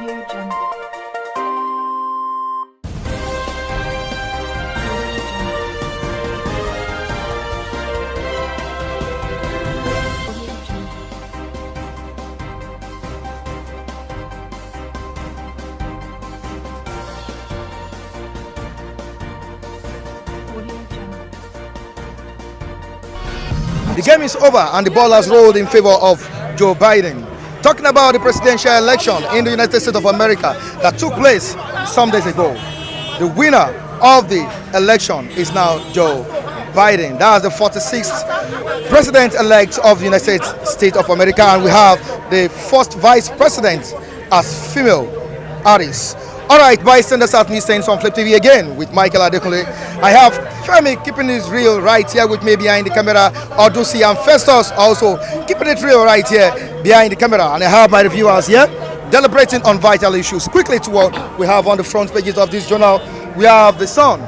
Audio Jungle. The game is over and the ball has rolled in favor of Joe Biden. Talking about the presidential election in the United States of America that took place some days ago. The winner of the election is now Joe Biden. That's the 46th president-elect of the United States of America, and we have the first vice president as female, Harris. All right, bystanders at me saying on Flip TV again with Michael Adekunle. I have Femi keeping it real right here with me behind the camera. Odusi and Festus also keeping it real right here behind the camera. And I have my reviewers here deliberating on vital issues. Quickly to what we have on the front pages of this journal. We have the sun.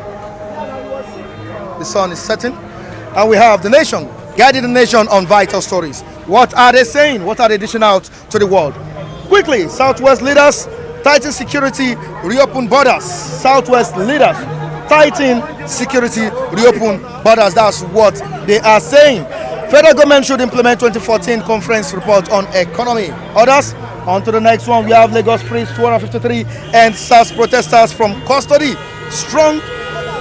The sun is setting. And we have the nation, guiding the nation on vital stories. What are they saying? What are they dishing out to the world? Quickly, Southwest leaders tighten security, reopen borders. Southwest leaders tighten security, reopen borders. That's what they are saying. Federal government should implement 2014 conference report on economy. Others, on to the next one. We have Lagos frees 253 and SARS protesters from custody. Strong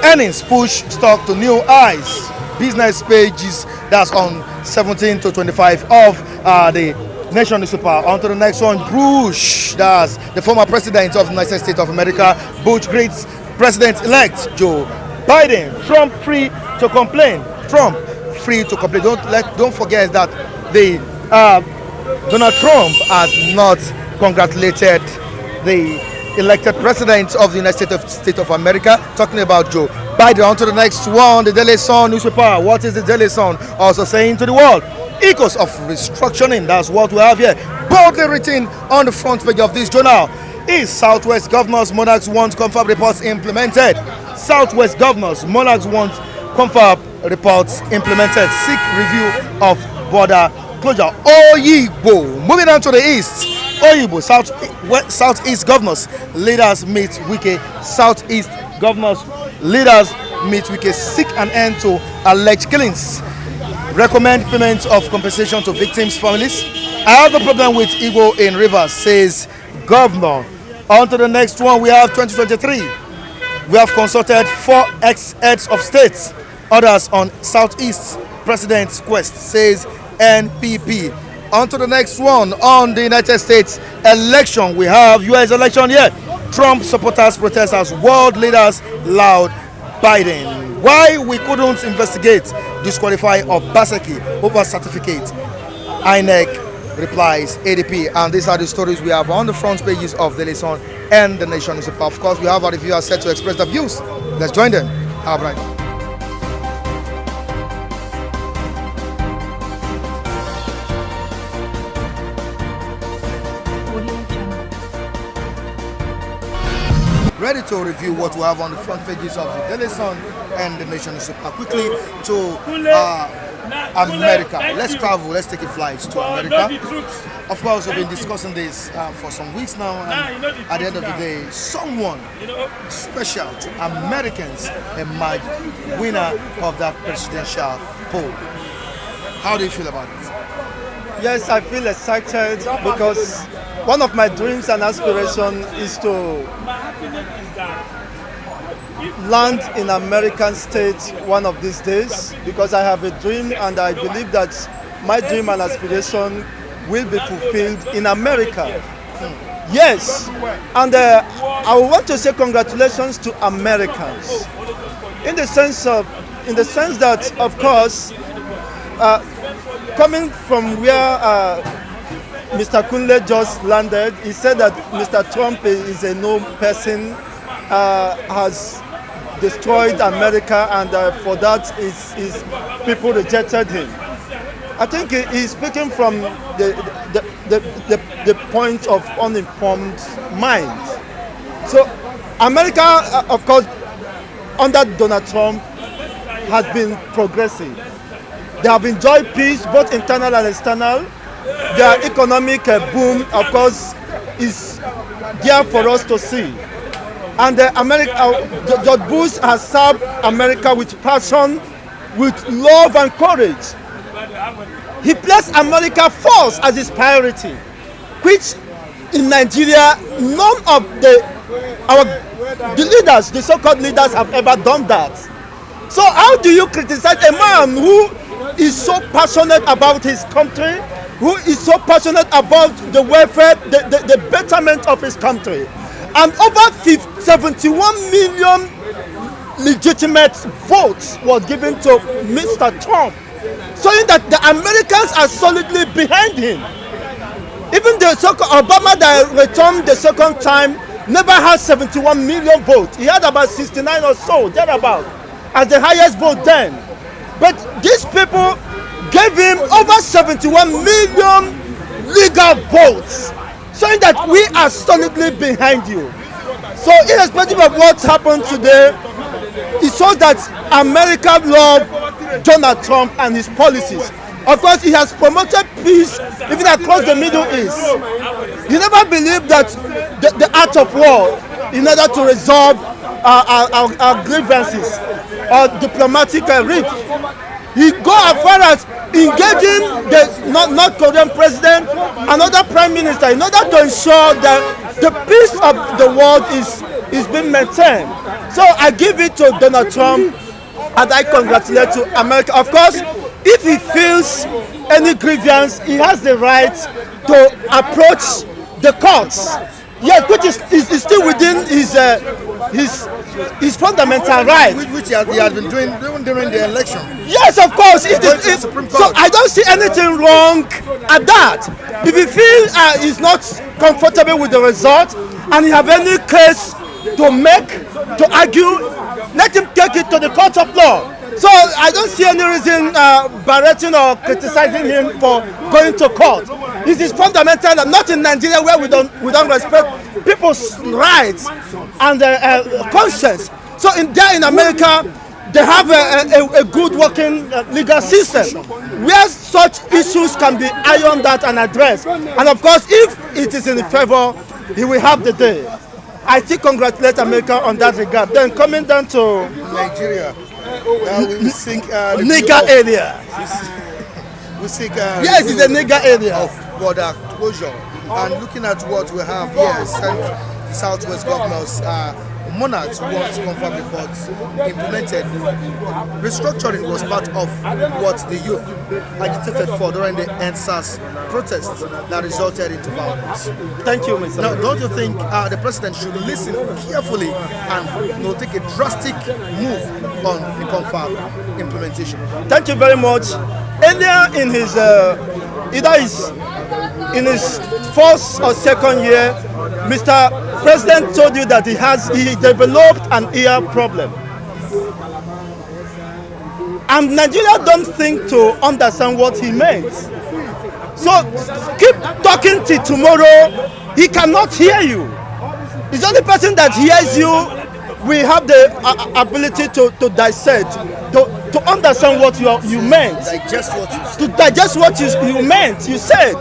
earnings push stock to new highs. Business pages, that's on 17 to 25 of the Nation newspaper. On to the next one. Bush, that's the former president of the United States of America. Bush greets president-elect Joe Biden. Trump free to complain. Trump free to complain. Don't forget that the Donald Trump has not congratulated the elected president of the United States of America. Talking about Joe Biden. On to the next one. The Daily Sun newspaper. What is the Daily Sun also saying to the world? Echoes of restructuring, that's what we have here, boldly written on the front page of this journal. Is Southwest governors, monarchs want confirm reports implemented? Southwest governors, monarchs want confirm reports implemented. Seek review of border closure. Oyigbo. Moving on to the east. Oyigbo, Southeast governors, leaders meet Wike. Southeast governors, leaders meet Wike. Seek an end to alleged killings. Recommend payment of compensation to victims' families. I have a problem with Igbo in Rivers, says governor. On to the next one. We have 2023. We have consulted 4 ex-heads of states. Others on Southeast President's quest, says NPP. On to the next one. On the United States election, we have US election here. Trump supporters protest as world leaders loud Biden. Why we couldn't investigate, disqualify Obaseki over certificate? INEC replies ADP. And these are the stories we have on the front pages of the Sun and the Nation newspaper. Of course, we have our reviewers set to express their views. Let's join them. Have a right. Ready to review what we have on the front pages of the Daily Sun and the Nation newspaper. Quickly to America. Let's travel, let's take a flight to America. Of course, we've been discussing this for some weeks now, and at the end of the day, someone special to Americans emerged winner of that presidential poll. How do you feel about it? Yes, I feel excited because one of my dreams and aspirations is to land in American state one of these days, because I have a dream and I believe that my dream and aspiration will be fulfilled in America. Yes, and I want to say congratulations to Americans in the sense that, of course, coming from where Mr. Kunle just landed, he said that Mr. Trump is a known person, has destroyed America, and for that people rejected him. I think he's speaking from the point of uninformed mind. So America, of course, under Donald Trump, has been progressive. They have enjoyed peace, both internal and external. Their economic boom, of course, is there for us to see. And George Bush has served America with passion, with love and courage. He placed America first as his priority, which in Nigeria, none of the leaders, the so-called leaders, have ever done that. So how do you criticize a man who is so passionate about his country, who is so passionate about the welfare, the betterment of his country? And over 71 million legitimate votes were given to Mr. Trump, showing that the Americans are solidly behind him. Even the Obama that returned the second time never had 71 million votes. He had about 69 or so, thereabout, as the highest vote then. But these people gave him over 71 million legal votes, showing that we are solidly behind you. So irrespective of what happened today, it shows that America loves Donald Trump and his policies. Of course, he has promoted peace even across the Middle East. He never believed that the art of war in order to resolve our grievances or diplomatic rift. He go as far as engaging the North Korean president and other prime minister in order to ensure that the peace of the world is being maintained. So I give it to Donald Trump and I congratulate to America. Of course, if he feels any grievance, he has the right to approach the courts. Yes, which is still within his fundamental right. Which he has been doing during the election. Yes, of course. So I don't see anything wrong at that. If he feels he's not comfortable with the result and he have any case to make, to argue, let him take it to the court of law. So I don't see any reason berating or criticizing him for going to court. It is fundamental that not in Nigeria where we don't respect people's rights and conscience. So in America, they have a good working legal system where such issues can be ironed out and addressed. And of course, if it is in favor, he will have the day. I still congratulate America on that regard. Then coming down to Nigeria, we seek nigger area. We seek yes, it's a nigger area of border closure. And looking at what we have here, Southwest governors, monarchs want confirm reports implemented. Restructuring was part of what the youth agitated for during the NSAS protests that resulted into violence. Thank you, Mr. Now, don't you think the president should listen carefully and take a drastic move on the confirm implementation? Thank you very much. Earlier in his in his first or second year, Mr. President told you that he developed an ear problem. And Nigeria don't think to understand what he meant. So keep talking till tomorrow. He cannot hear you. It's the only person that hears you will have the ability to dissect, to understand what you meant. To digest what you meant, you said.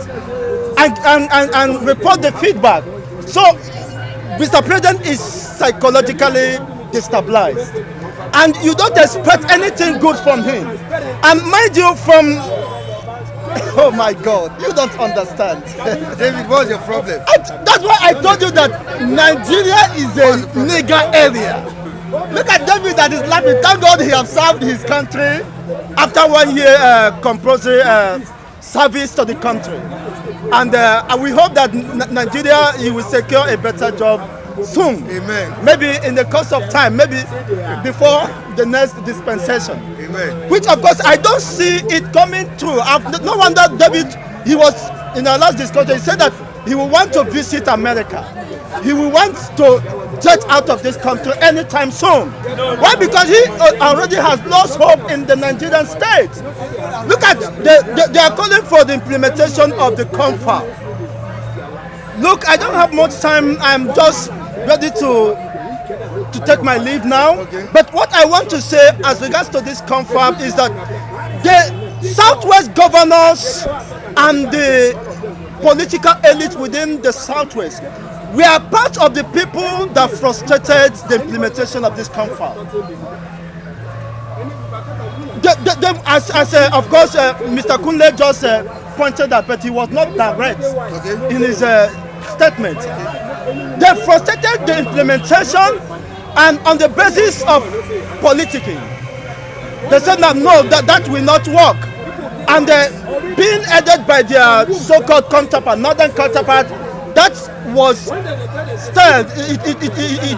And report the feedback. So Mr. President is psychologically destabilized, and you don't expect anything good from him. And mind you, oh my God, you don't understand. David, what's your problem? That's why I told you that Nigeria is a nigger area. Look at David that is laughing. Thank God he has served his country after 1 year compulsory service to the country. And we hope that Nigeria, he will secure a better job soon. Amen. Maybe in the course of time, maybe before the next dispensation. Amen. Which of course I don't see it coming true. No wonder David, he was in our last discussion, he said that he will want to visit America. He will want to get out of this country anytime soon. Why? Because he already has lost hope in the Nigerian state. Look at, they are calling for the implementation of the confab. Look, I don't have much time. I'm just ready to take my leave now. Okay. But what I want to say as regards to this confab is that the Southwest governors and the political elite within the Southwest, We are part of the people that frustrated the implementation of this confab. Of course, Mr. Kunle just pointed out, but he was not direct in his statement. They frustrated the implementation, and on the basis of politicking, they said that no, that will not work. And being aided by their so-called counterpart, northern counterpart, that was still,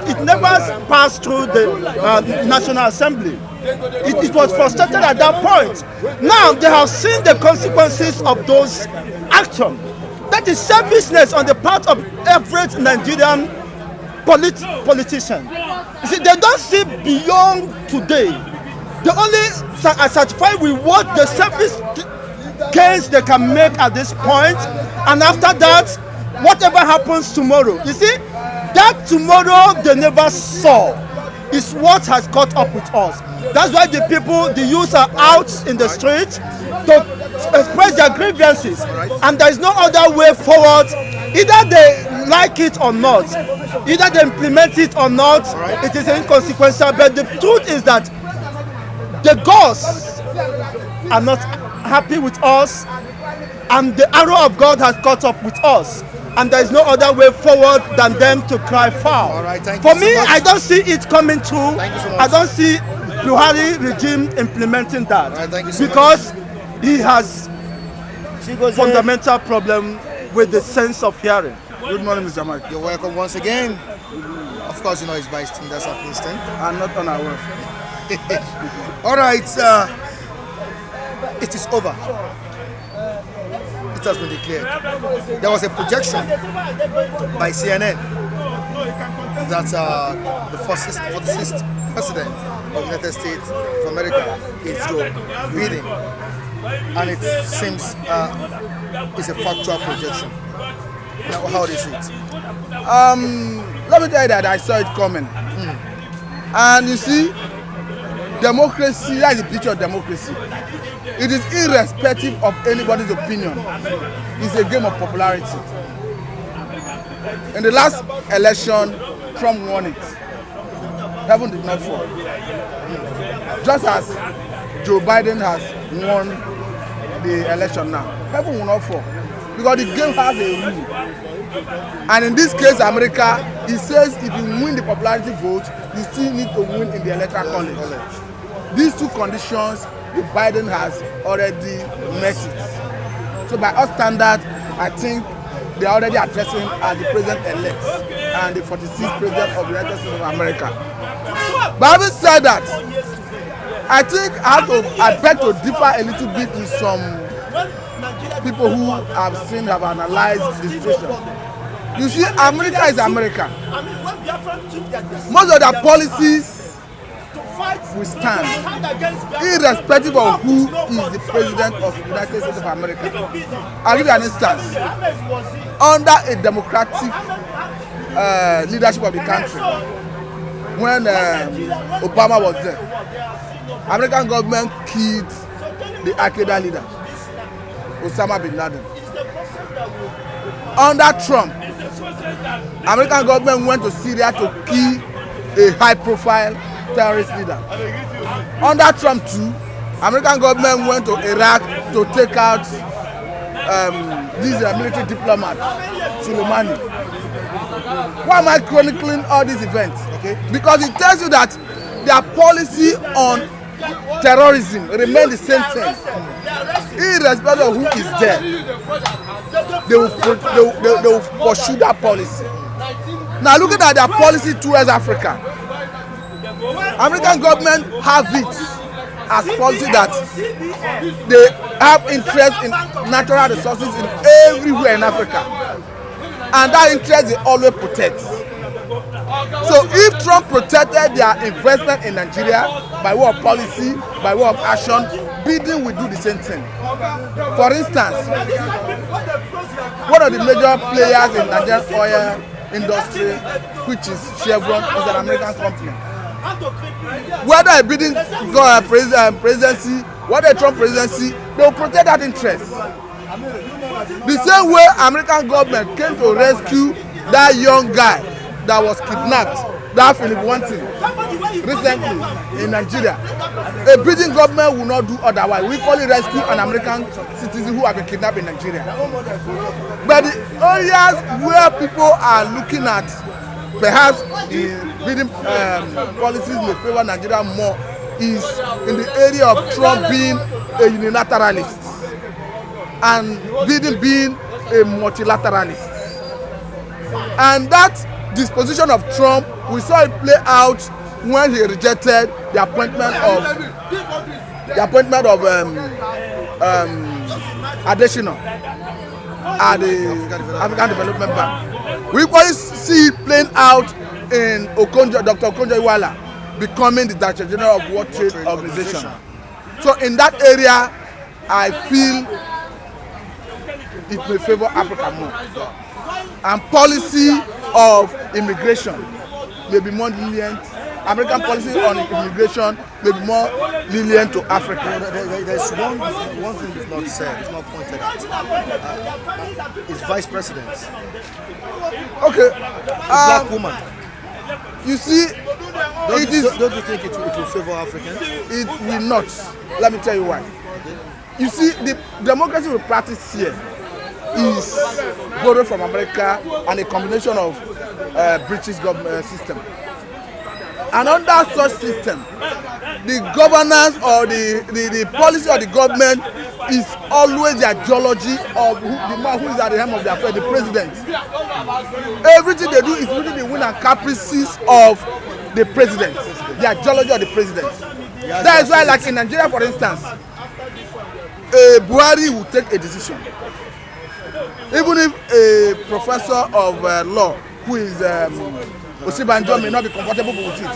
it never passed through the National Assembly. It was frustrated at that point. Now they have seen the consequences of those actions. That is selfishness on the part of every Nigerian politician. You see, they don't see beyond today. They only are satisfied with what the selfish gains they can make at this point, and after that, whatever happens tomorrow. You see, that tomorrow they never saw is what has caught up with us. That's why the people, the youth are out in the streets to express their grievances, and there is no other way forward. Either they like it or not, either they implement it or not, it is inconsequential. But the truth is that the gods are not happy with us, and the arrow of God has caught up with us, and there is no other way forward than them to cry foul. All right, thank For you me, so much. I don't see it coming through. Thank you so much. I don't see Buhari regime implementing that, All right, thank you so because he has fundamental problem with the sense of hearing. Good morning, Mr. Mike. You're welcome once again. Of course, you know it's Vice Team, that's our instant. I'm not unaware. All right, it is over. It has been declared. There was a projection by CNN that the 46th president of the United States of America is Joe Biden, and it seems it's a factual projection. Now, how do you see it? Let me tell you that I saw it coming. And you see, democracy, that is the picture of democracy. It is irrespective of anybody's opinion. It's a game of popularity. In the last election, Trump won it. Heaven did not fall. Just as Joe Biden has won the election now, heaven will not fall. Because the game has a rule. And in this case, America, it says if you win the popularity vote, you still need to win in the electoral college. These two conditions, the Biden has already met it. So by our standard, I think they are already addressing him as the president-elect and the 46th president of the United States of America. But having said that, I think I beg to differ a little bit with some people who have analyzed the situation. You see, America is America. Most of their policies will stand, irrespective of who is the president of the United States of America. I'll give you an instance. Under a democratic leadership of the country, when Obama was there, American government killed the Al-Qaeda leader, Osama bin Laden. Under Trump, American government went to Syria to kill a high-profile terrorist leader. Under Trump too, American government went to Iraq to take out this military diplomat, Soleimani. Why am I chronicling all these events? Okay. Because it tells you that their policy on terrorism remains the same thing. Irrespective of who is there, they will pursue that policy. Now looking at their policy towards Africa, American government have it as policy that they have interest in natural resources in everywhere in Africa, and that interest they always protect. So if Trump protected their investment in Nigeria by way of policy, by way of action, Biden will do the same thing. For instance, one of the major players in Nigerian oil industry, which is Chevron, is an American company. Whether a Biden presidency, whether a Trump presidency, they will protect that interest. The same way American government came to rescue that young guy that was kidnapped, that Philip Wanting, recently in Nigeria. A British government will not do otherwise. We call it rescue an American citizen who have been kidnapped in Nigeria. But the areas where people are looking at perhaps the Biden policies may favor Nigeria more is in the area of Trump being a unilateralist and Biden being a multilateralist. And that disposition of Trump, we saw it play out when he rejected the appointment of Adesina at the African Development Bank. We equally see it playing out in Dr. Okonjo-Iweala becoming the Director General of World Trade Organization. So in that area, I feel it may favor Africa more. And policy of immigration may be more lenient. American policy on immigration may be more lenient to Africa. There's one thing you've not said, it's not pointed out. It's vice president. Okay. Black woman. You see, don't you think it will favor Africans? It will not. Let me tell you why. You see, the democracy we practice here is borrowed from America and a combination of British government system. And under such system, the governance or the policy of the government is always the ideology of the man who is at the helm of the affair, the president. Everything they do is really the whim and caprices of the president, the ideology of the president. That is why, like in Nigeria, for instance, Buhari will take a decision. Even if a professor of law, who is Osibanjo, may not be comfortable with it,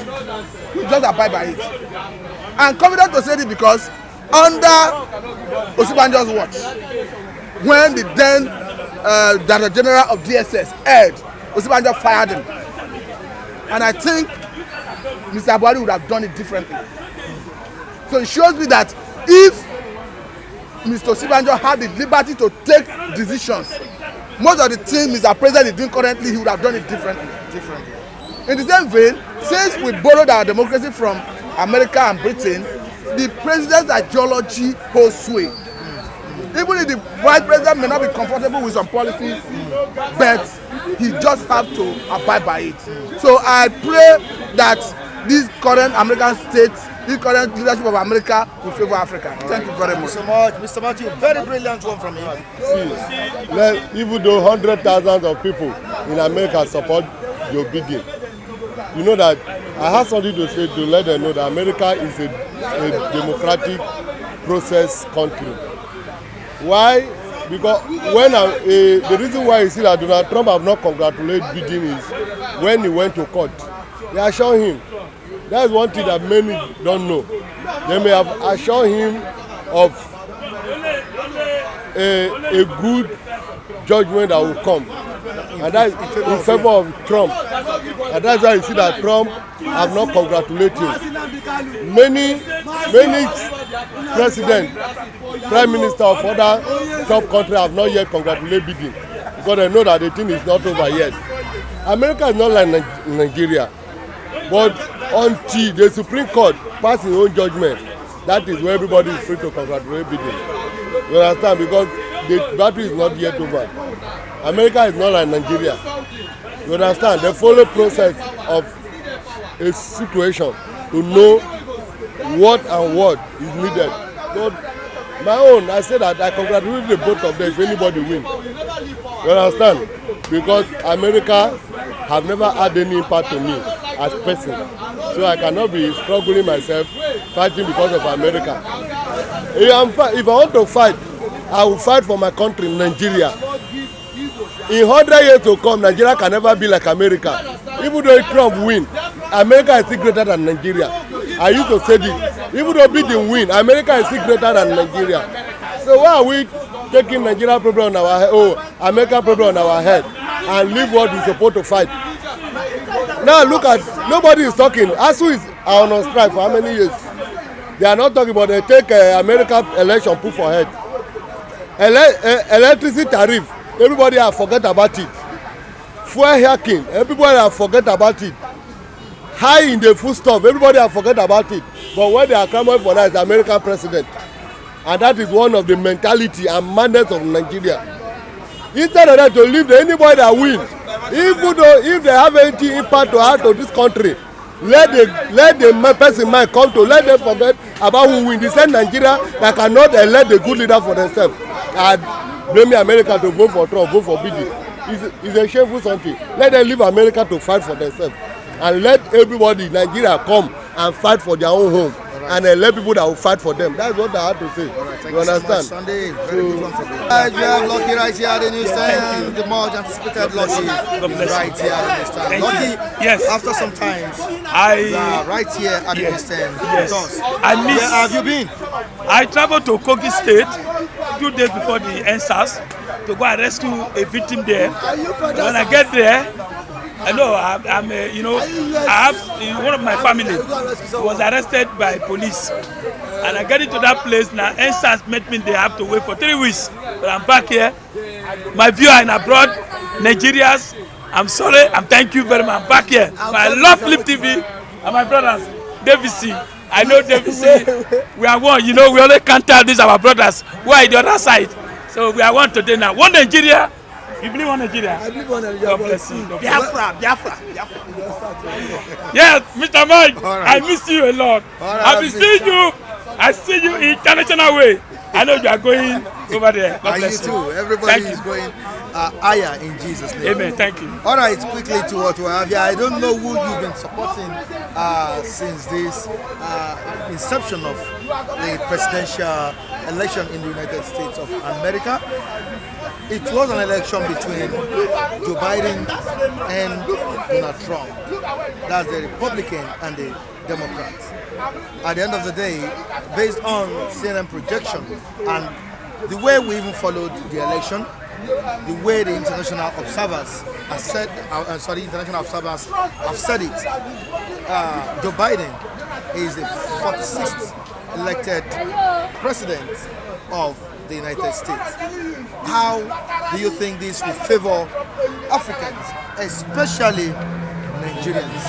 he just abide by it. I'm confident to say this because under Osibanjo's watch, when the then Director General of DSS heard, Osibanjo fired him. And I think Mr. Buhari would have done it differently. So it shows me that if Mr. Osibanjo had the liberty to take decisions, most of the things Mr. President is doing currently, he would have done it differently. In the same vein, since we borrowed our democracy from America and Britain, the president's ideology holds sway. Even if the vice president may not be comfortable with some policies, but he just have to abide by it. So I pray that this current American states, this current leadership of America will favor Africa. Thank you very much. So much, Mr. Matthew. Very brilliant one from you. See, even though hundreds of thousands of people in America support Joe Biden, you know that I have something to say to let them know that America is a democratic process country. Why? Because when the reason why you see that Donald Trump have not congratulated Biden is when he went to court. They assured him. That is one thing that many don't know. They may have assured him of a good judgment that will come. And that is in favor of Trump. And that's why you see that Trump have not congratulated him. Many presidents, prime minister of other top countries have not yet congratulated Biden because they know that the thing is not over yet. America is not like Nigeria. But until the Supreme Court passes its own judgment, that is where everybody is free to congratulate Biden. You understand? Because the battle is not yet over. America is not like Nigeria. You understand? They follow the process of a situation to know what is needed. But my own, I say that I congratulate the both of them if anybody win. You understand? Because America have never had any impact on me as a person. So I cannot be struggling myself, fighting because of America. If I want to fight, I will fight for my country, Nigeria. In 100 years to come, Nigeria can never be like America. Even though Trump win, America is still greater than Nigeria. I used to say this. Even though Biden win, America is still greater than Nigeria. So why are we taking Nigeria problem on our head, America problem on our head, and leave what we're supposed to fight? Now look at, nobody is talking. ASU is on strike for how many years? They are not talking about they take American election put for head. Electricity tariff, everybody have forget about it. fuel hacking, everybody have forget about it. High in the food stuff, everybody have forget about it. But when they are coming for that is the American president. And that is one of the mentality and madness of Nigeria. Instead of that, to leave anybody that win, even though if they have any impact to add to this country, let the person mind come to let them forget about who win. They send Nigeria that cannot elect the good leader for themselves. And blame America to vote for Trump, vote for Biden. It's a shameful something. Let them leave America to fight for themselves. And let everybody, Nigeria, come and fight for their own home. And let people that will fight for them. That's what I have to say. Right, you understand? So Sunday, very good one for me. We have Lucky right here at the newsstand. The much anticipated Lucky is right here at the newsstand. Lucky, yes. After some time, right here at the newsstand. Yes. I miss. Where have you been? I traveled to Kogi State 2 days before the NSAS to go and rescue a victim there. When I get there, I know I have one of my family was arrested by police, and I get into that place now. NSAS met me. They have to wait for 3 weeks, but I'm back here. My viewer in abroad, Nigerians, I'm sorry. I'm thank you very much. I'm back here. I love Flip TV and my brothers, David C. I know David C. We are one. You know, we only can't tell these our brothers who are the other side. So we are one today now. One Nigeria. You believe one Nigeria? I believe one Nigeria. God bless you. Biafra. Yes, Mr. Mike, right. I miss you a lot. Right, I've been seeing you. I see you international way. I know you are going over there. God And you bless too. Everybody is going higher in Jesus' name. Amen. Thank you. All right, quickly to what we have here. I don't know who you've been supporting since this inception of the presidential election in the United States of America. It was an election between Joe Biden and Donald Trump. That's the Republican and the Democrats. At the end of the day, based on CNN projection and the way we even followed the election, the way the international observers have said, international observers have said it, Joe Biden is the 46th elected president of the United States. How do you think this will favor Africans, especially Nigerians?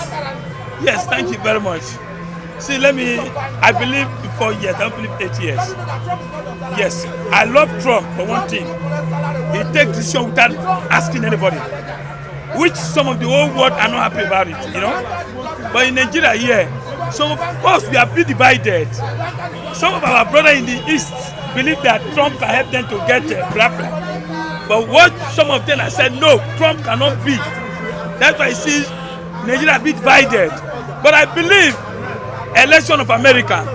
Yes, thank you very much. See, I believe 4 years, I don't believe 8 years. Yes, I love Trump for one thing. He takes decision without asking anybody, which some of the whole world are not happy about it, you know. But in Nigeria here, some of us, we are been divided. Some of our brothers in the East believe that Trump can help them to get Biafra. But what some of them have said, no, Trump cannot be. That's why you see Nigeria be divided. But I believe election of America,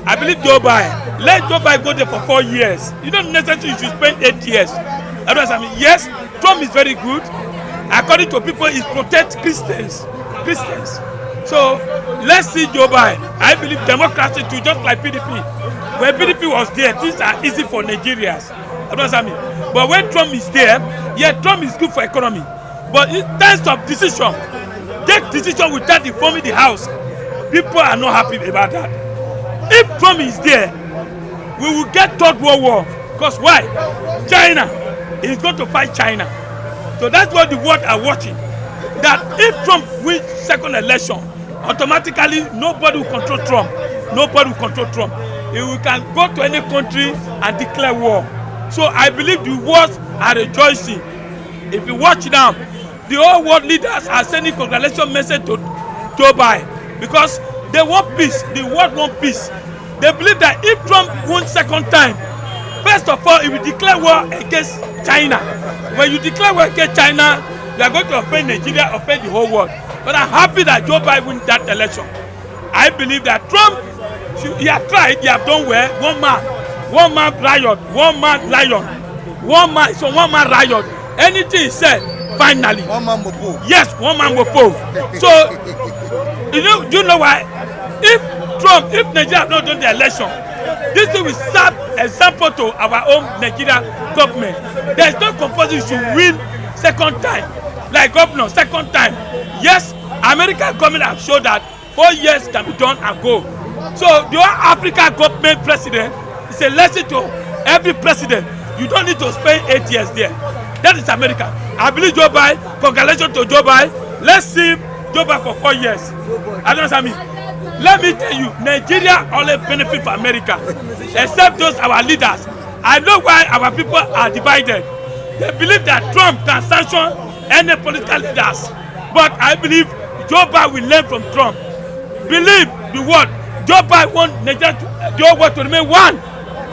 I believe Joe Biden. Let Joe Biden go there for 4 years. You don't necessarily you should spend 8 years. Otherwise, I mean, yes, Trump is very good. According to people, he protects Christians. So let's see Joe Biden. I believe democracy too, just like PDP. When PDP was there, things are easy for Nigerians. Otherwise, I mean, but when Trump is there, yeah, Trump is good for economy. But in terms of decision, take decision without informing the House. People are not happy about that. If Trump is there, we will get third world war. Because why? China is going to fight China. So that's what the world are watching. That if Trump wins second election, automatically nobody will control Trump. Nobody will control Trump. If we can go to any country and declare war. So I believe the world are rejoicing. If you watch now, the whole world leaders are sending congratulation message to Joe Biden because they want peace. The world want peace. They believe that if Trump wins second time, first of all, he will declare war against China. When you declare war against China, you are going to offend Nigeria, offend the whole world. But I'm happy that Joe Biden wins that election. I believe that Trump, he has tried, he has done well. One man riot, one man lion, one man riot. Anything he said, finally. One man mopo. Yes, one man mopo. So, do you know why? If Nigeria have not done the election, this will serve example to our own Nigeria government. There is no compulsory you should win second time, like governor, second time. Yes, American government have showed that 4 years can be done and go. So the whole African government president is a lesson to every president. You don't need to spend 8 years there. That is America. I believe Joe Biden. Congratulations to Joe Biden. Let's see Joe Biden for 4 years. I don't understand me. Let me tell you, Nigeria only benefit from America, except those our leaders. I know why our people are divided. They believe that Trump can sanction any political leaders, but I believe Joe Biden will learn from Trump. Believe the word. Joe Biden want Nigeria to remain one,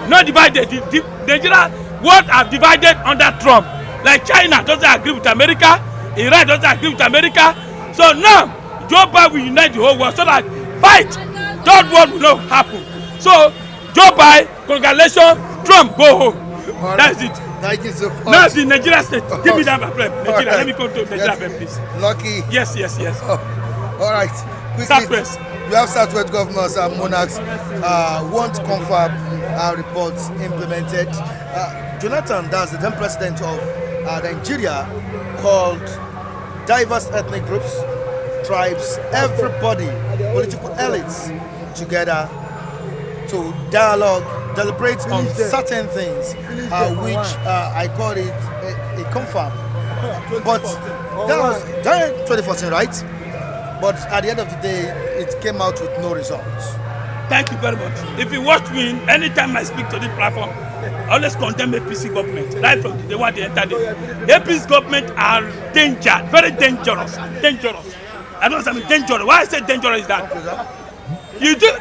not divided. The Nigeria world are divided under Trump. Like China doesn't agree with America, Iran doesn't agree with America. So now Joe Biden will unite the whole world so that fight, third world will not happen. So Joe Biden, congratulations, Trump go home. That's it. Thank you so much. Now the Nigeria state. Give me that problem. Nigeria, let me go to Nigeria, please. Lucky. Yes. All right. Quickly, Southwest. we have Southwest governors and monarchs want confirm reports implemented. Jonathan, that's the then president of Nigeria, called diverse ethnic groups, tribes, everybody, political elites together to dialogue, deliberate on certain things, which I call it a confirm. But that was 2014, right? But at the end of the day, it came out with no results. Thank you very much. If you watch me, anytime I speak to this platform, I always condemn APC government, right from the day when they entered it. APC government are dangerous, very dangerous. I don't understand dangerous. Why I say dangerous is that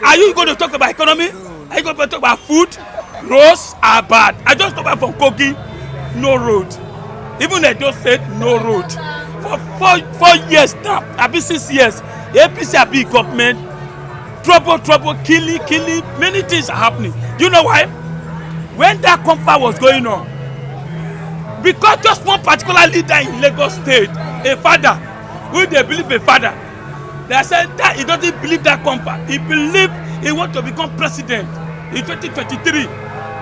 are you going to talk about economy? Are you going to talk about food? Roads are bad. I just come back from Kogi, no road. Even they just said no road. For 4 years now, I've been 6 years. The APC have been government. Trouble, killing. Many things are happening. Do you know why? When that conflict was going on, because just one particular leader in Lagos State, a father, who they believe a father, they said that he doesn't believe that conflict. He believed he wants to become president in 2023.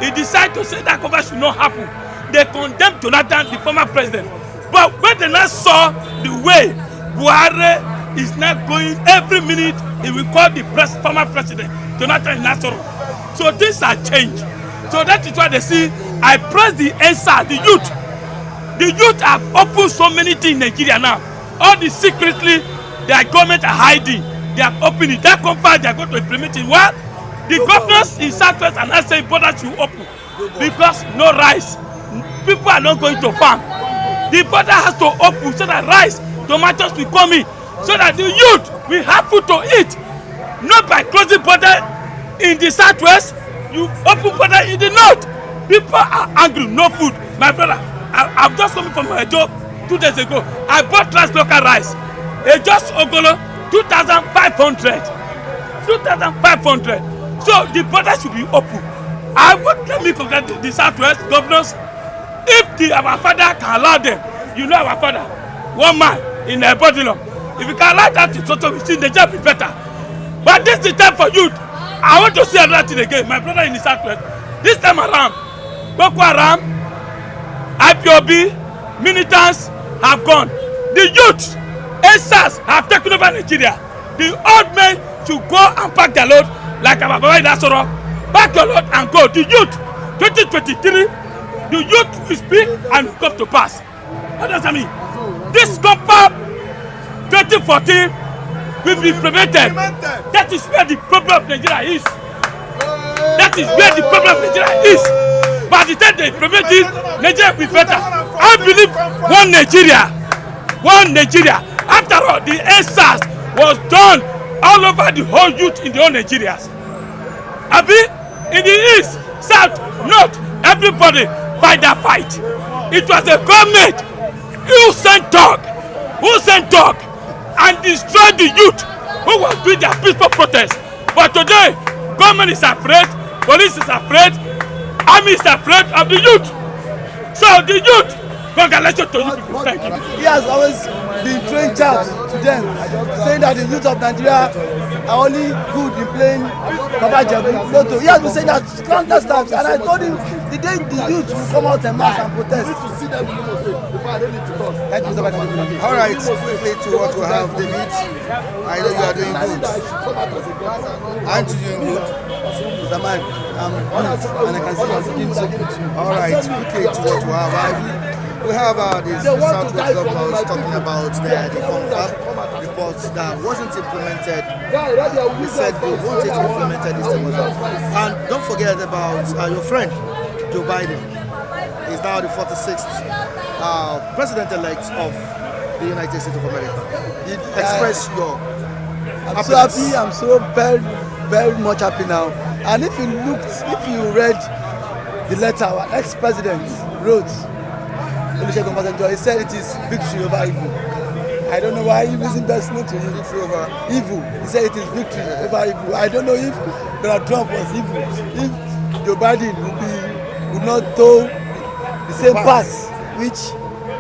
He decided to say that conflict should not happen. They condemned Jonathan, the former president. But when they now saw the way Buhari is now going every minute, he will call the former president, Jonathan Nasoro. So things are changed. So that is why they see, I press the answer, the youth. The youth have opened so many things in Nigeria now. All the secretly, their government are hiding. They are opening. That conflict they are going to implement it. What? The governors in Southwest and I say borders should open. Because no rice. People are not going to farm. The border has to open so that rice, tomatoes will come in. So that the youth will have food to eat. Not by closing border in the Southwest, you open border in the North. People are angry, no food. My brother, I've just come from my job 2 days ago. I bought local rice. Just Ogolo, 2,500. 2,500. So the border should be open. I would let me congratulate the Southwest governors. If our father can allow them, you know our father, one man in a body long. If you can allow that to sort of see the job be better. But this is the time for youth. I want to see another thing again. My brother in the Southwest. This time around, Boko Haram, IPOB, militants have gone. The youth, ASAS have taken over Nigeria. The old men should go and pack their load like our Baba Nasoro. Pack your load and go. The youth, 2023, the youth will speak and will come to pass. What does that mean? This compact 2014 will be implemented. That is where the problem of Nigeria is. That is where the problem of Nigeria is. By the time they implement it, Nigeria will be better. I believe one Nigeria. After all, the ASAS was done all over the whole youth in the whole Nigeria. Abi, in the east, south, north, everybody fight that fight. It was the government who sent dog and destroyed the youth who was doing their peaceful protest. But today, government is afraid, police is afraid, army is afraid of the youth. So the youth, congratulations to you people. Thank you. He has always been throwing jabs to them, saying that the youth of Nigeria are only good in playing Baba Jebu Lotto. He has been saying that countless times, and I told him the day the youth will come out and mass and protest. Thank you so much. All right, quickly to what we have, David. I know you are doing good. Aren't you doing good? Mr. Man, I'm honest, and I can see you're doing so good. All right, quickly to what we have. We have this They want to Southwest die for governors my talking people. about the confab reports that wasn't implemented. They said they want it implemented this time around. And don't forget about your friend, Joe Biden. He's now the 46th president-elect of the United States of America. Express your I'm so happy. I'm so very, very much happy now. And if you read the letter our ex-president wrote, Olusegun Obasanjo, he said it is victory over evil. I don't know why he wasn't listening to him. victory over Evil. He said it is victory over evil. I don't know if Donald Trump was evil. If Joe Biden would not tow the same path which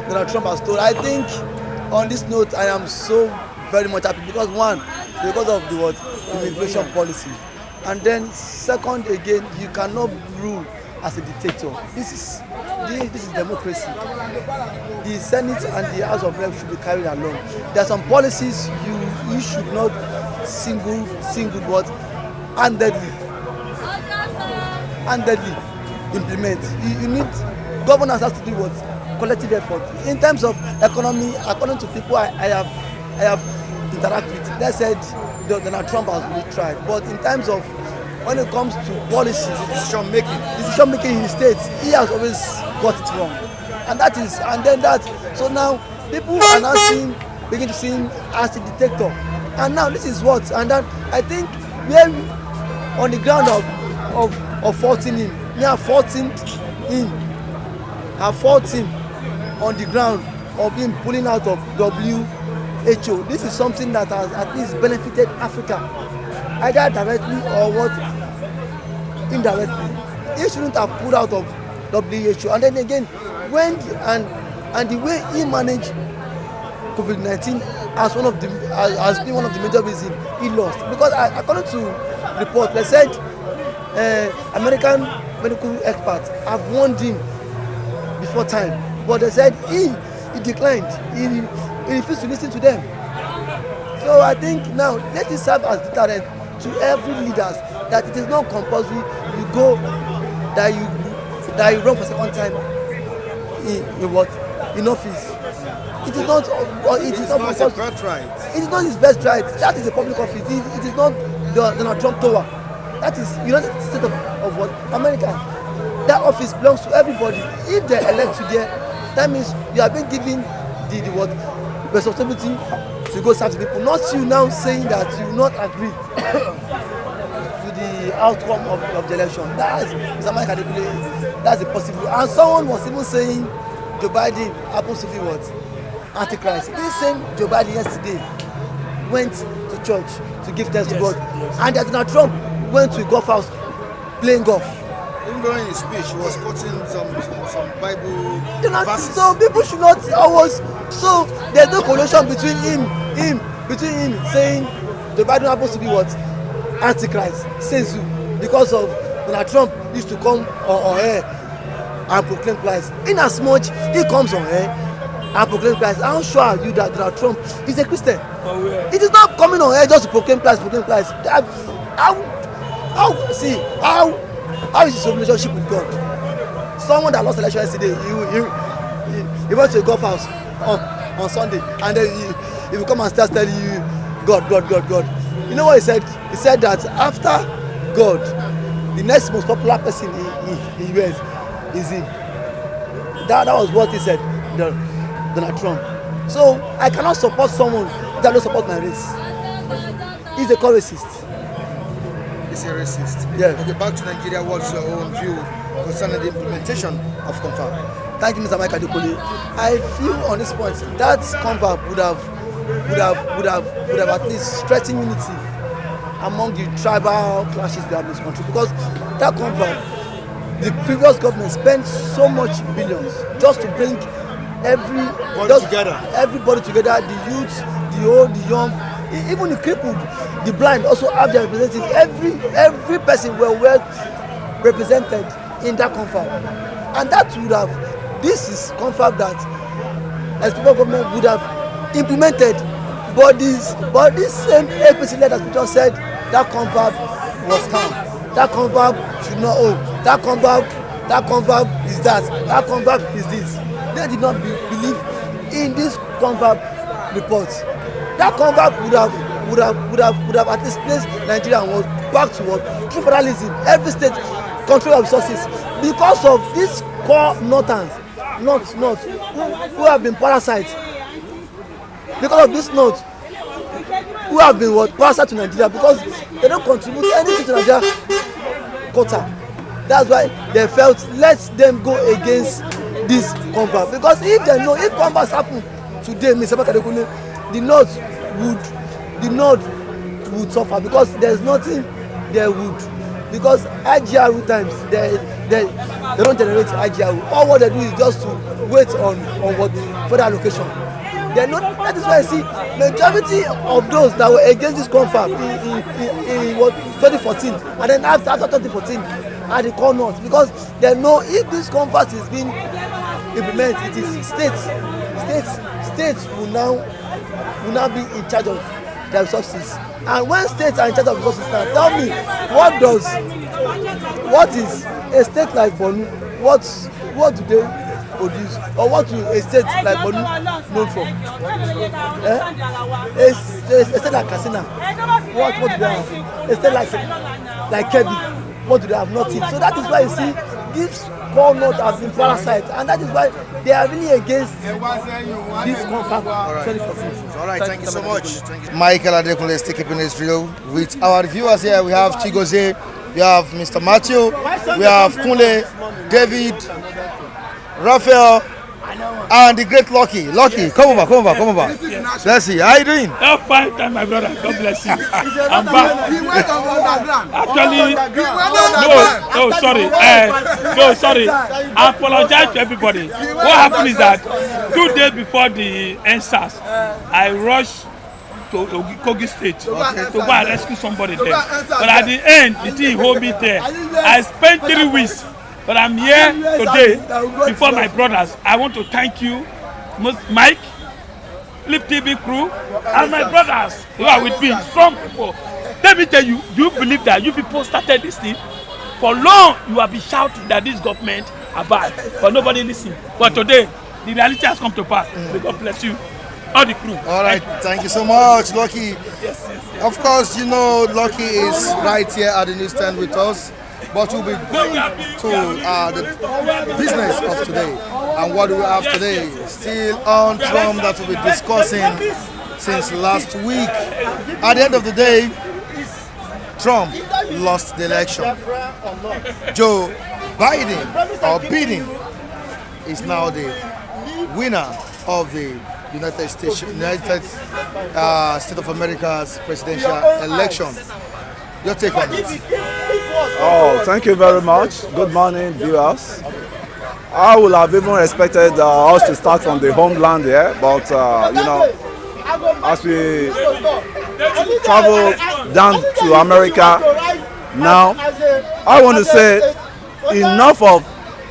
Donald Trump has told. I think on this note, I am so very much happy because one, because of the immigration policy, and then second again, you cannot rule as a dictator. This is democracy. The Senate and the House of Reps should be carried along. There are some policies you should not single but handedly implement. You need governance has to do what collective effort. In terms of economy, according to people I have interacted with, they said Donald Trump has really tried. But in terms of when it comes to policies, decision making in the states, he has always got it wrong. So now people are now begin to see him as a dictator. And now this is what, and then I think we're on the ground of faulting him. We are faulting him. I fought him on the ground of him pulling out of WHO. This is something that has at least benefited Africa, either directly or what indirectly. He shouldn't have pulled out of WHO. And then again, when and the way he managed COVID-19 as being one of the major reasons he lost. Because according to report, they said American medical experts have warned him before time, but they said he declined. He refused to listen to them. So I think now let it serve as deterrent to every leaders that it is not compulsory you go that you run for second time in office. It is not his birthright. It is not his best right. That is a public office. It is not Donald Trump Tower. That is United States of what? America. That office belongs to everybody. If they elect you there, that means you have been given the responsibility to go serve the people. Not you now saying that you will not agree to the outcome of the election. That's a possible. And someone was even saying Joe Biden happens to be what? Antichrist. This same Joe Biden yesterday went to church to give thanks to God, and that Donald Trump went to a golf house playing golf. Even during his speech, he was quoting some Bible verses. So people should not always. So there's no correlation between him saying Joe Biden happens to be what? Antichrist, says you, because of Donald Trump used to come on air and proclaim Christ. In as much he comes on air and proclaim Christ, I'm sure you that Donald Trump is a Christian. It is not coming on air just to proclaim Christ. How is his relationship with God? Someone that lost election yesterday, he went to a golf house on Sunday, and then he will come and start telling you God. You know what he said? He said that after God, the next most popular person in the US is him. That was what he said, Donald Trump. So I cannot support someone that don't support my race. He's a co-racist. He's a racist. Yeah. Okay, back to Nigeria. What's your own view concerning the implementation of confab? Thank you, Mr. Mike Adekole. I feel on this point that confab would have at least strengthened unity among the tribal clashes we have in this country, because that confab, the previous government spent so much billions just to bring everybody together, the youth, the old, the young, even the crippled, the blind also have their representatives. Every person were well represented in that confab, and that would have, this is confab that as people government would have implemented, but this same APC leaders just said that confab was scam, that confab should not hold, that confab is that confab is this. they did not believe in this confab report. That confab would have at least placed Nigeria and was back to what true federalism. Every state control resources because of this core northerns, who have been parasites. Because of this note, who have been what parasite to Nigeria because they don't contribute anything to Nigeria quota. That's why they felt let them go against this confab because if they know if confab happen today, Mr. Bakadekune, the north would suffer because there's nothing they would because IGRU times they don't generate IGRU. All what they do is just to wait on what further allocation. They know that is why I see majority of those that were against this confab in what 2014 and then after 2014 are the core north because they know if this confab is being implemented, it is states will now be in charge of their resources. And when states are in charge of resources now, tell me what is a state like Borno, what do they produce or what do a state like Borno known for? A state like Katsina, what do they have? A state like Kebbi, what do they have? Nothing. So that is why you see this core north has been parasite, and that is why they are really against this confab. All right, thank you so much. Michael Adekunle is keeping this real with our viewers here. We have Chigozie, we have Mr. Matthew, we have Kunle, David, Raphael, and the great Lucky. Lucky, come over. Let's see, how you doing? Oh, fine, my brother. God bless you. I'm back. He went underground. Actually, sorry. I apologize to everybody. What happened is that 2 days before the NSAS, I rushed to Kogi State to go and rescue somebody there. But at the end, the thing hold me there. I spent 3 weeks. But I'm here today before my brothers. I want to thank you, Mike, Flip TV crew, and my brothers who are with me, strong people. Let me tell you, do you believe that you people started this thing? For long, you have been shouting that this government are bad, but nobody listens. But today, the reality has come to pass. May God bless you, all the crew. All right, thank you so much, Lucky. Yes. Of course, you know, Lucky is right here at the newsstand with us. But we'll be going to the business of today. And what do we have today? Still on Trump that we'll be discussing since last week. At the end of the day, Trump lost the election. Joe Biden is now the winner of the United States of America's presidential election. Your take on it? Oh, thank you very much. Good morning, viewers. I would have even expected us to start from the homeland here, but you know, as we travel down to America now, I want to say enough of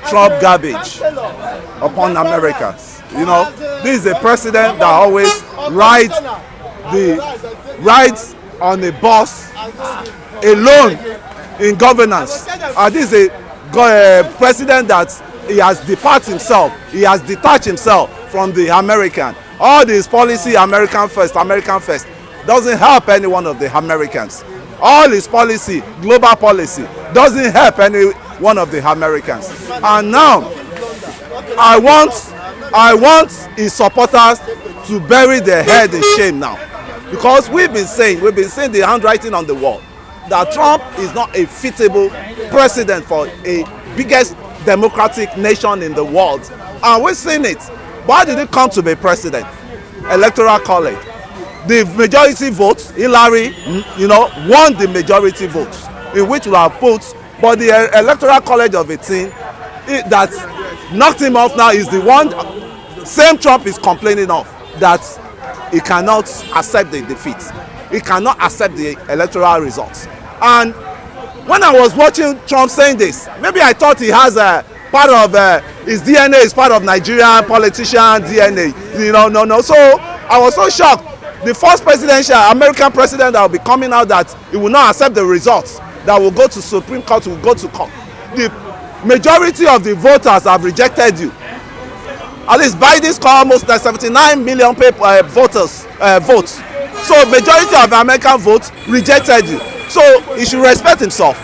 Trump garbage upon Americans. You know, this is a president that always rides on a bus alone in governance. This is a president that he has detached himself from the American. All this policy, American first, doesn't help any one of the Americans. All his policy, global policy, doesn't help any one of the Americans. And now, I want his supporters to bury their head in shame now. Because we've been seeing the handwriting on the wall that Trump is not a fitable president for a biggest democratic nation in the world. And we've seen it. Why did he come to be president? Electoral college. The majority votes, Hillary, won the majority votes in which we have put, but the electoral college of 18 that knocked him off now is the one same Trump is complaining of, that he cannot accept the defeat. He cannot accept the electoral results. And when I was watching Trump saying this, maybe I thought he has a part of his DNA is part of Nigerian politician DNA. No. So I was so shocked. The first American president that will be coming out that he will not accept the results, that will go to Supreme Court, will go to court. The majority of the voters have rejected you. At least Biden scored almost 79 million votes. So majority of the American votes rejected you. So he should respect himself.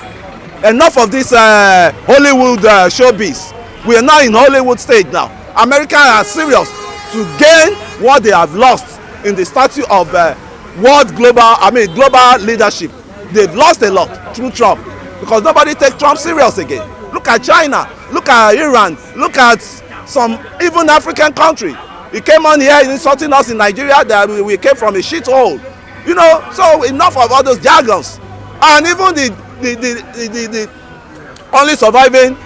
Enough of this Hollywood showbiz. We are now in Hollywood stage now. Americans are serious to gain what they have lost in the statue of global leadership. They've lost a lot through Trump because nobody takes Trump serious again. Look at China, look at Iran, look at some even African country. He came on here insulting us in Nigeria that we came from a shithole. You know, so enough of all those jargons. And even the only surviving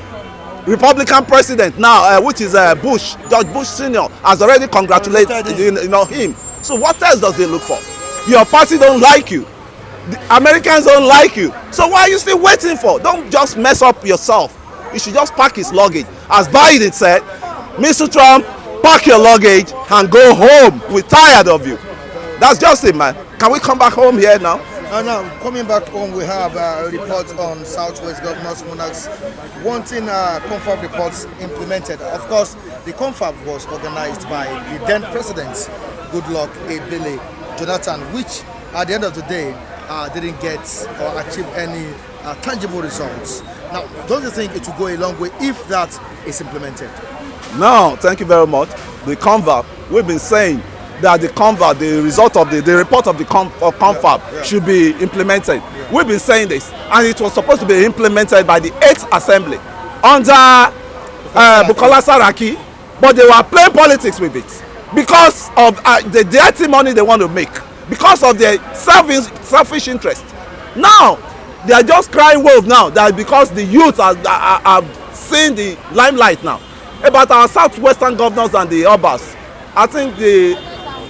Republican president now, which is Bush, George Bush Sr., has already congratulated him. So what else does they look for? Your party don't like you. The Americans don't like you. So why are you still waiting for? Don't just mess up yourself. You should just pack his luggage. As Biden said, Mr. Trump, pack your luggage and go home. We're tired of you. That's just it, man. Can we come back home here now? Now, coming back home, we have a report on Southwest Governors Monarchs wanting confab reports implemented. Of course, the confab was organized by the then president, Goodluck Ebele Jonathan, which at the end of the day didn't get or achieve any tangible results. Now, don't you think it will go a long way if that is implemented? No, thank you very much. The confab, we've been saying that the confab, the result of the report of the confab should be implemented. We've been saying this, and it was supposed to be implemented by the 8th Assembly under Bukola Saraki, but they were playing politics with it because of the dirty money they want to make, because of their selfish interest. Now, they are just crying wolf now that because the youth are seeing the limelight now about our southwestern governors and the Obas. I think the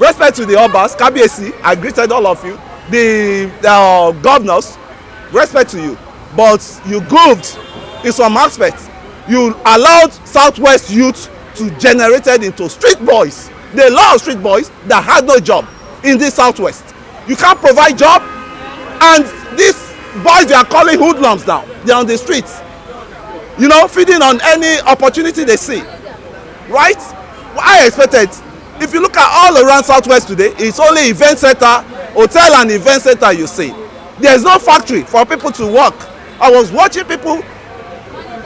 respect to the Obas, Kabiyesi, I greeted all of you. The governors, respect to you. But you goofed in some aspects. You allowed Southwest youth to generate into street boys. There are a lot of street boys that had no job in this Southwest. You can't provide job, and these boys they are calling hoodlums now. They're on the streets, you know, feeding on any opportunity they see. Right? What I expected, if you look at all around Southwest today, it's only event center, hotel and event center you see. There's no factory for people to work. I was watching people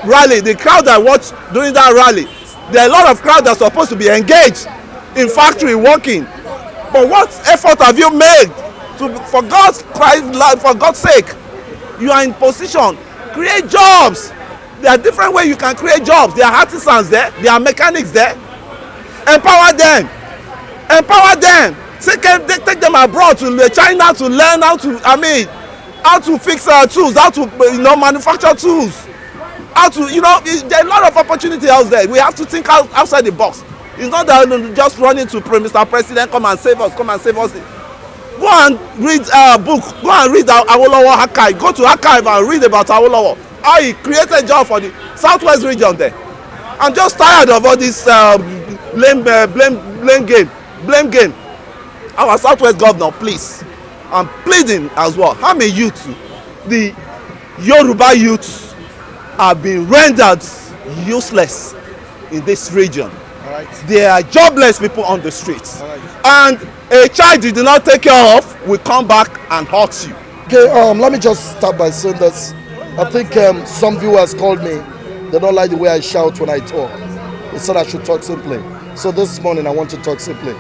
rally, the crowd I watched during that rally. There are a lot of crowd that's supposed to be engaged in factory working. But what effort have you made for God's Christ, for God's sake? You are in position, create jobs. There are different ways you can create jobs. There are artisans there, there are mechanics there. Empower them. Empower them. Take them abroad to China to learn how to fix tools, how to manufacture tools, how to there are a lot of opportunity out there. We have to think outside the box. It's not that just running to Mr. President, come and save us, come and save us. Go and read a book. Go and read Awolowo archive. Go to archive and read about Awolowo. How he created job for the Southwest region there. I'm just tired of all this blame game. Our Southwest governor, please. I'm pleading as well. How many youth, the Yoruba youth, have been rendered useless in this region. Right. There are jobless people on the streets. Right. And a child you do not take care of will come back and hurt you. Okay, let me just start by saying this. I think some viewers called me. They don't like the way I shout when I talk. They said I should talk simply. So this morning I want to talk simply.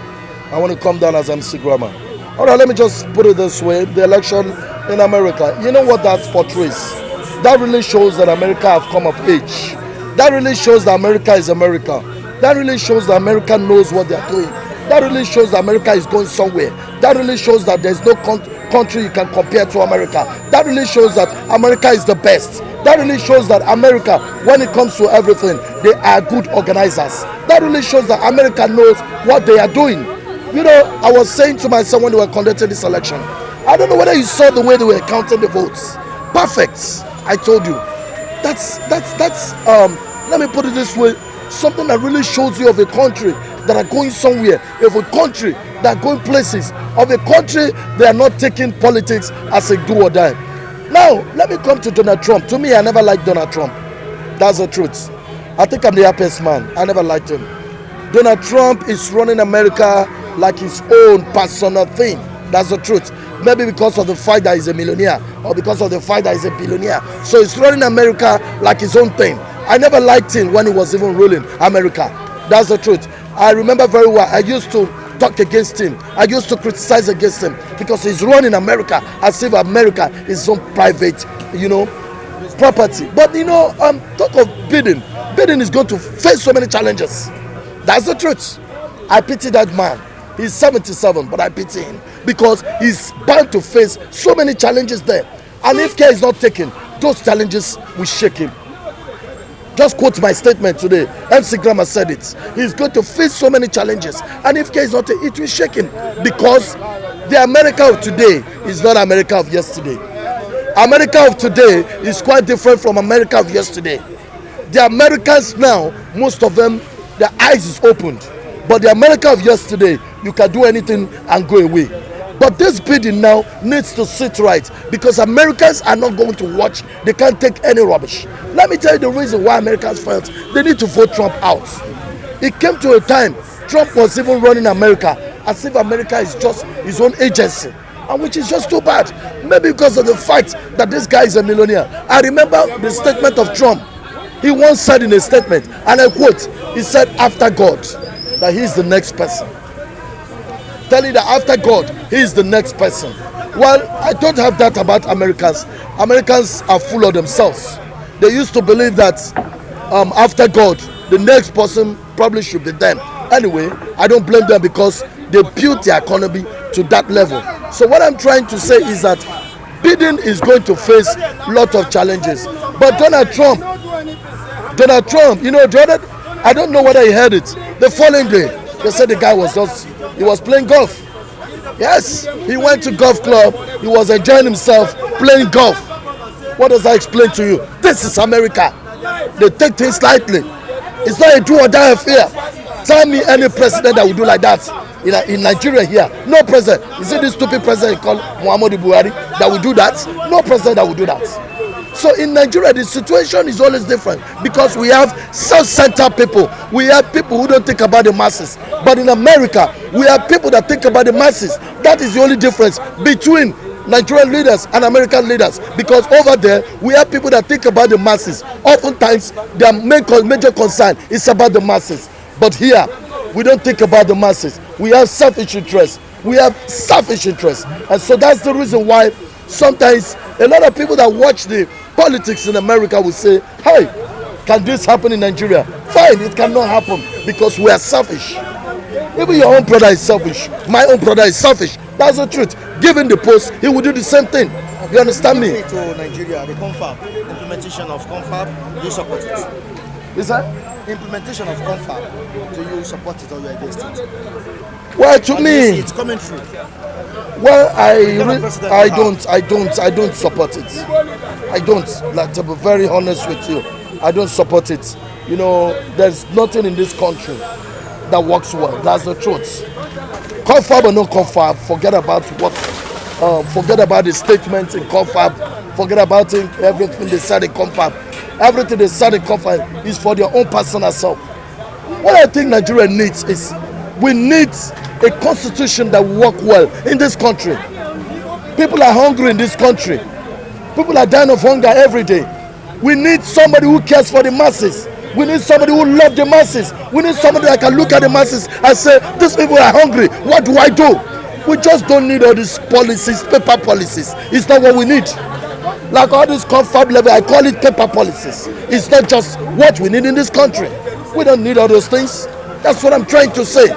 I want to come down as MC Grammar. All right, let me just put it this way. The election in America, you know what that portrays? That really shows that America have come of age. That really shows that America is America. That really shows that America knows what they're doing. That really shows that America is going somewhere. That really shows that there's no country you can compare to America. That really shows that America is the best. That really shows that America, when it comes to everything, they are good organizers. That really shows that America knows what they are doing. You know, I was saying to myself when they were conducting this election, I don't know whether you saw the way they were counting the votes. Perfect. I told you. That's let me put it this way, something that really shows you of a country that are going somewhere, of a country that are going places, of a country they are not taking politics as a do or die. Now, let me come to Donald Trump. To me, I never liked Donald Trump. That's the truth. I think I'm the happiest man. I never liked him. Donald Trump is running America like his own personal thing. That's the truth. Maybe because of the fact that he's a millionaire or because of the fact that he's a billionaire. So he's running America like his own thing. I never liked him when he was even ruling America. That's the truth. I remember very well, I used to talk against him. I used to criticize against him because he's running America as if America is some private, property. But talk of Biden. Biden is going to face so many challenges. That's the truth. I pity that man. He's 77, but I pity him because he's bound to face so many challenges there. And if care is not taken, those challenges will shake him. Just quote my statement today. MC Grammar said it. He's going to face so many challenges. And if care is not taken, it will shake him. Because the America of today is not America of yesterday. America of today is quite different from America of yesterday. The Americans now, most of them, their eyes is opened. But the America of yesterday, you can do anything and go away. But this Biden now needs to sit right because Americans are not going to watch. They can't take any rubbish. Let me tell you the reason why Americans felt they need to vote Trump out. It came to a time Trump was even running America as if America is just his own agency, and which is just too bad. Maybe because of the fact that this guy is a millionaire. I remember the statement of Trump. He once said in a statement, and I quote, he said, after God, that he is the next person. Telling that after God, he is the next person. Well, I don't have that about Americans. Americans are full of themselves. They used to believe that after God, the next person probably should be them. Anyway, I don't blame them because they built their economy to that level. So what I'm trying to say is that Biden is going to face a lot of challenges. But Donald Trump, I don't know whether he heard it. The following day, they said the guy he was playing golf. Yes, he went to golf club. He was enjoying himself playing golf. What does that explain to you? This is America. They take things lightly. It's not a do or die affair. Tell me any president that would do like that in Nigeria here. No president. Is it this stupid president called Muhammadu Buhari that would do that? No president that would do that. So in Nigeria, the situation is always different because we have self-centered people. We have people who don't think about the masses. But in America, we have people that think about the masses. That is the only difference between Nigerian leaders and American leaders. Because over there, we have people that think about the masses. Oftentimes, their major concern is about the masses. But here, we don't think about the masses. We have selfish interests. And so that's the reason why sometimes a lot of people that watch the politics in America will say, hey, can this happen in Nigeria? Fine, it cannot happen because we are selfish. Even your own brother is selfish. My own brother is selfish. That's the truth. Given the post, he will do the same thing. You understand me? To Nigeria, the confab, implementation of confab, you support it. Is that? Implementation of confab, do you support it or you against it? Well, to me, it's coming through. Well, I don't support it. I don't. Like, to be very honest with you, I don't support it. There's nothing in this country that works well. That's the truth. Confab or no confab, forget about the statements in confab. Forget about everything they said in confab. Everything they said in confab is for their own personal self. What I think Nigeria needs is we need a constitution that will work well in this country. People are hungry in this country. People are dying of hunger every day. We need somebody who cares for the masses. We need somebody who loves the masses. We need somebody that can look at the masses and say, these people are hungry. What do I do? We just don't need all these policies, paper policies. It's not what we need. Like all this confab level, I call it paper policies. It's not just what we need in this country. We don't need all those things. That's what I'm trying to say.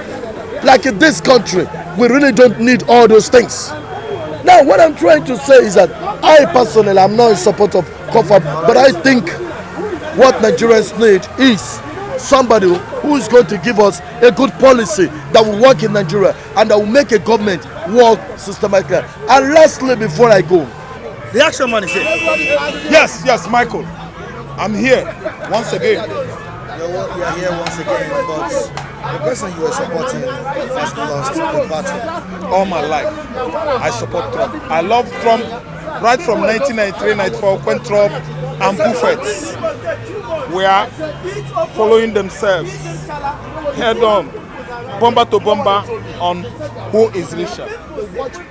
Like in this country, we really don't need all those things. Now, what I'm trying to say is that I personally am not in support of confab, but I think what Nigerians need is somebody who is going to give us a good policy that will work in Nigeria and that will make a government work systematically. And lastly, before I go, the action man is here. Yes, Michael. I'm here once again. You're here once again, but the person you were supporting has lost the battle. All my life, I support Trump. I love Trump right from 1993-94 when Trump and Buffett were following themselves head on, bomber to bomber, on who is richer,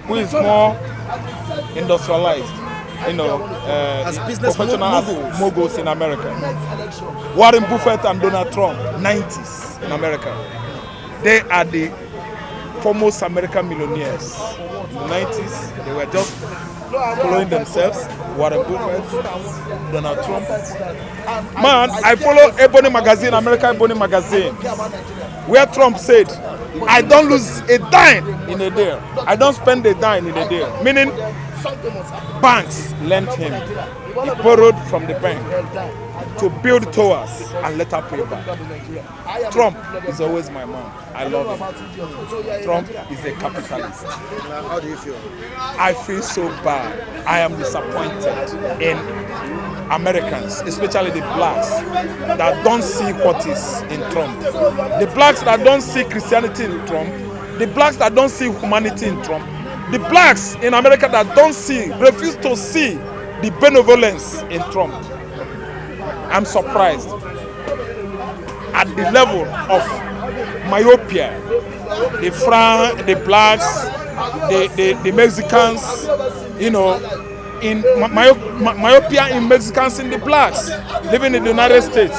who is more industrialized, as business professional moguls in America. Warren Buffett and Donald Trump, 90s in America. They are the foremost American millionaires. In the 90s, they were just following themselves. Warren Buffett, Donald Trump. Man, I follow Ebony Magazine, American Ebony Magazine, where Trump said, I don't lose a dime in a day. I don't spend a dime in a day. Meaning, banks lent him. He borrowed from the bank to build towers and later pay back. Trump is always my man. I love him. Trump is a capitalist. How do you feel? I feel so bad. I am disappointed in Americans, especially the blacks, that don't see what is in Trump. The blacks that don't see Christianity in Trump. The blacks that don't see humanity in Trump. The blacks in America that refuse to see the benevolence in Trump. I'm surprised at the level of myopia. The blacks, the Mexicans, in myopia in Mexicans, in the blacks living in the United States.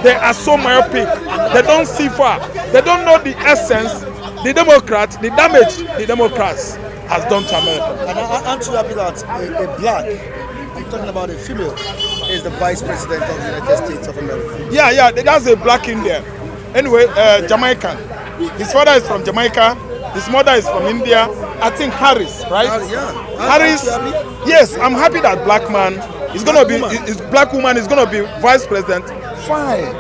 They are so myopic. They don't see far. They don't know the essence, the damage the Democrats has done to America. And aren't you happy that a black, I'm talking about a female, is the vice president of the United States of America? Yeah, that's a black Indian. Anyway, Jamaican. His father is from Jamaica. His mother is from India. I think Harris, right? Harris. Yes, I'm happy that black man is gonna be. Black woman is gonna be vice president. Fine,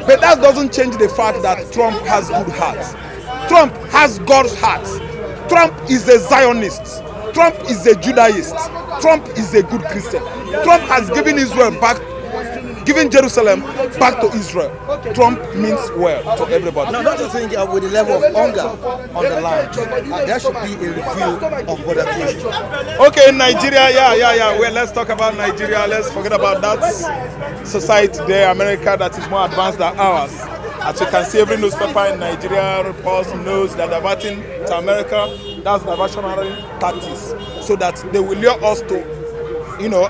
but that doesn't change the fact that Trump has good heart. Trump has God's heart. Trump is a Zionist. Trump is a Judaist. Trump is a good Christian. Trump has given Jerusalem back to Israel. Trump means well to everybody. Now, don't you think with the level of hunger on the land, there should be a review of border closure? Okay, Nigeria, yeah. Well, let's talk about Nigeria. Let's forget about that society there, America, that is more advanced than ours. As you can see, every newspaper in Nigeria reports news that they're diverting to America. That's diversionary tactics, so that they will lure us to,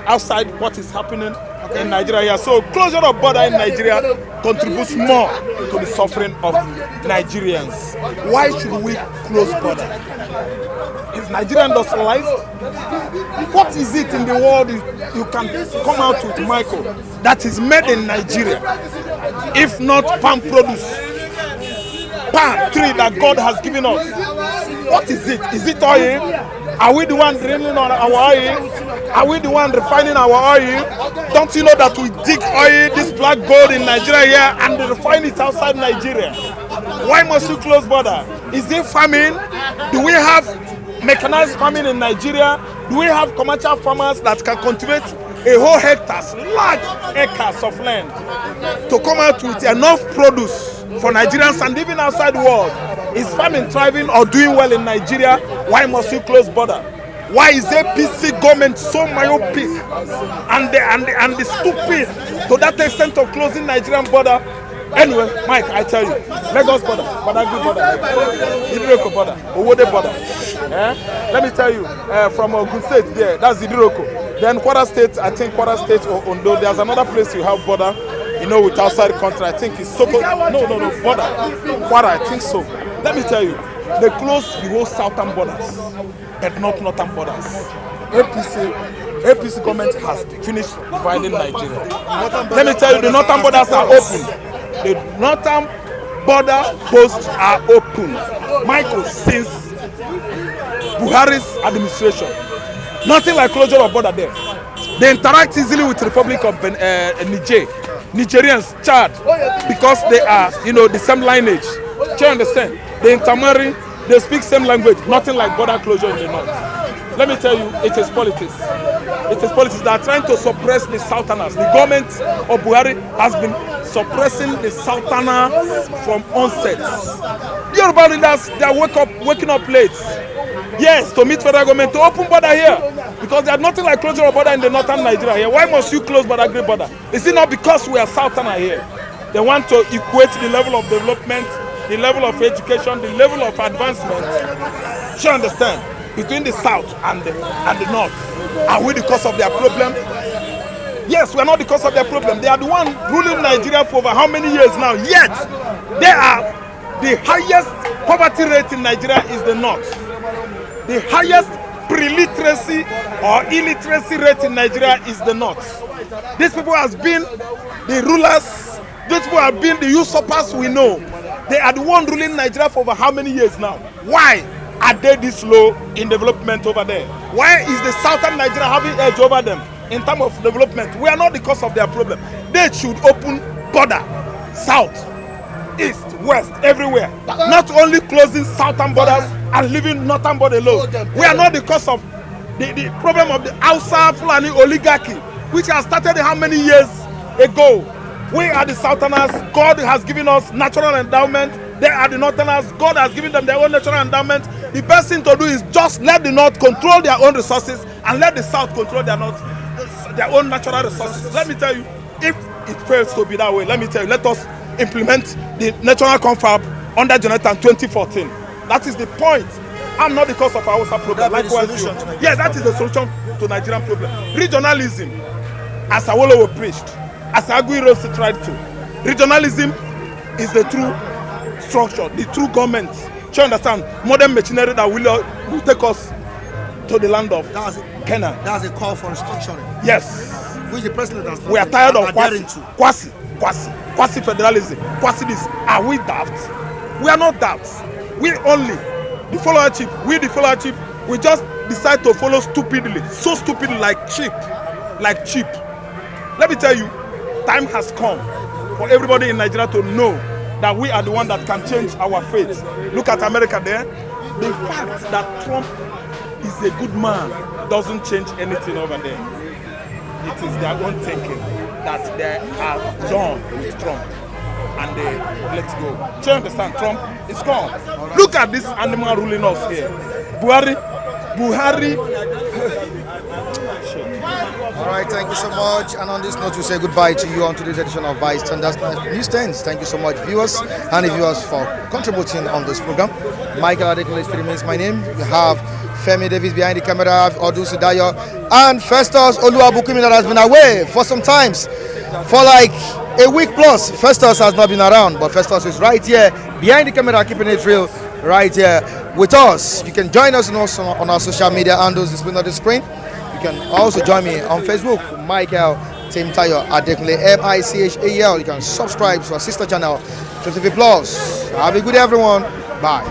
outside what is happening in Nigeria. So closure of border in Nigeria contributes more to the suffering of Nigerians. Why should we close border? Is Nigeria industrialized? What is it in the world you can come out with, Michael, that is made in Nigeria? If not palm produce, palm tree that God has given us. What is it? Is it oil? Are we the one drilling on our oil? Are we the one refining our oil? Don't you know that we dig oil, this black gold in Nigeria here, and they refine it outside Nigeria? Why must we close border? Is it famine? Do we have mechanized farming in Nigeria? Do we have commercial farmers that can cultivate a whole hectares, large acres of land, to come out with enough produce for Nigerians and even outside the world? Is farming thriving or doing well in Nigeria? Why must we close border? Why is APC government so myopic and the stupid to that extent of closing Nigerian border? Anyway, Mike, I tell you, Lagos border, Badagry border, Idiroko border, Owode border. Let me tell you, from Ogun State there, that's Idiroko. Then Kwara State, I think Kwara State or Ondo, there's another place you have border, with outside country. I think it's Soko. No, border. Kwara, I think so. Let me tell you, they closed the whole southern borders, but not northern borders. APC government has finished dividing Nigeria. Let me tell you, the northern borders are open. The northern border posts are open. Michael, since Buhari's administration, nothing like closure of border there. They interact easily with the Republic of Niger. Nigerians, Chad, because they are, the same lineage. Do you understand? They intermarry, they speak same language. Nothing like border closure in the north. Let me tell you, it is politics. It is politics that are trying to suppress the Southerners. The government of Buhari has been suppressing the Southerners from onset. The Yoruba leaders, they are waking up late. Yes, to meet federal government to open border here. Because there's nothing like closure of border in the northern Nigeria here. Why must you close Badagry border? Is it not because we are southerner here? They want to equate the level of development, the level of education, the level of advancement. You understand? Between the south and the north. Are we the cause of their problem? Yes, we are not the cause of their problem. They are the one ruling Nigeria for over how many years now? Yet, they are the highest poverty rate in Nigeria is the north. The highest pre-literacy or illiteracy rate in Nigeria is the north. These people has been the rulers. These people have been the usurpers we know. They are the one ruling Nigeria for over how many years now? Why are they this low in development over there? Why is the southern Nigeria having edge over them in terms of development? We are not the cause of their problem. They should open border, south, east, west, everywhere. Not only closing southern borders and leaving northern border alone. We are not the cause of the problem of the Hausa Fulani oligarchy, which has started how many years ago. We are the southerners. God has given us natural endowment. They are the northerners. God has given them their own natural endowment. The best thing to do is just let the north control their own resources and let the south control their own natural resources. Let me tell you, if it fails to be that way, let me tell you, let us implement the natural confab under Jonathan 2014. That is the point. I'm not the cause of our problem. Likewise, yeah, that is the solution to Nigerian problem. Regionalism, as Awolowo preached, as Aguiyi tried to. Regionalism is the true structure, the true government. Do you understand? Modern machinery that will take us to the land of Canaan. That's a call for restructuring. Yes. Which the president has we are tired of quasi federalism, quasi this. Are we daft? We are not daft. We only, the followership, we just decide to follow stupidly, so stupidly like sheep. Let me tell you, time has come for everybody in Nigeria to know that we are the one that can change our fate. Look at America there. The fact that Trump is a good man doesn't change anything over there. It is their own thinking that they are done with Trump and they let go. Do you understand? Trump is gone. Look at this animal ruling us here. Buhari. All right, thank you so much. And on this note, we say goodbye to you on today's edition of Bystanders Newsstands. Thank you so much, viewers and viewers, for contributing on this program. Michael Adekunle remains my name. You have Femi Davis behind the camera, Odun Sudayo, and Festus Oluwabukumi that has been away for some times, for like a week plus. Festus has not been around, but Festus is right here behind the camera, keeping it real, right here with us. You can join us also on our social media handles displayed on the screen. You can also join me on Facebook, Michael Timtayo Adekunle, MICHAL. You can subscribe to our sister channel, 50 Plus. Have a good day, everyone. Bye.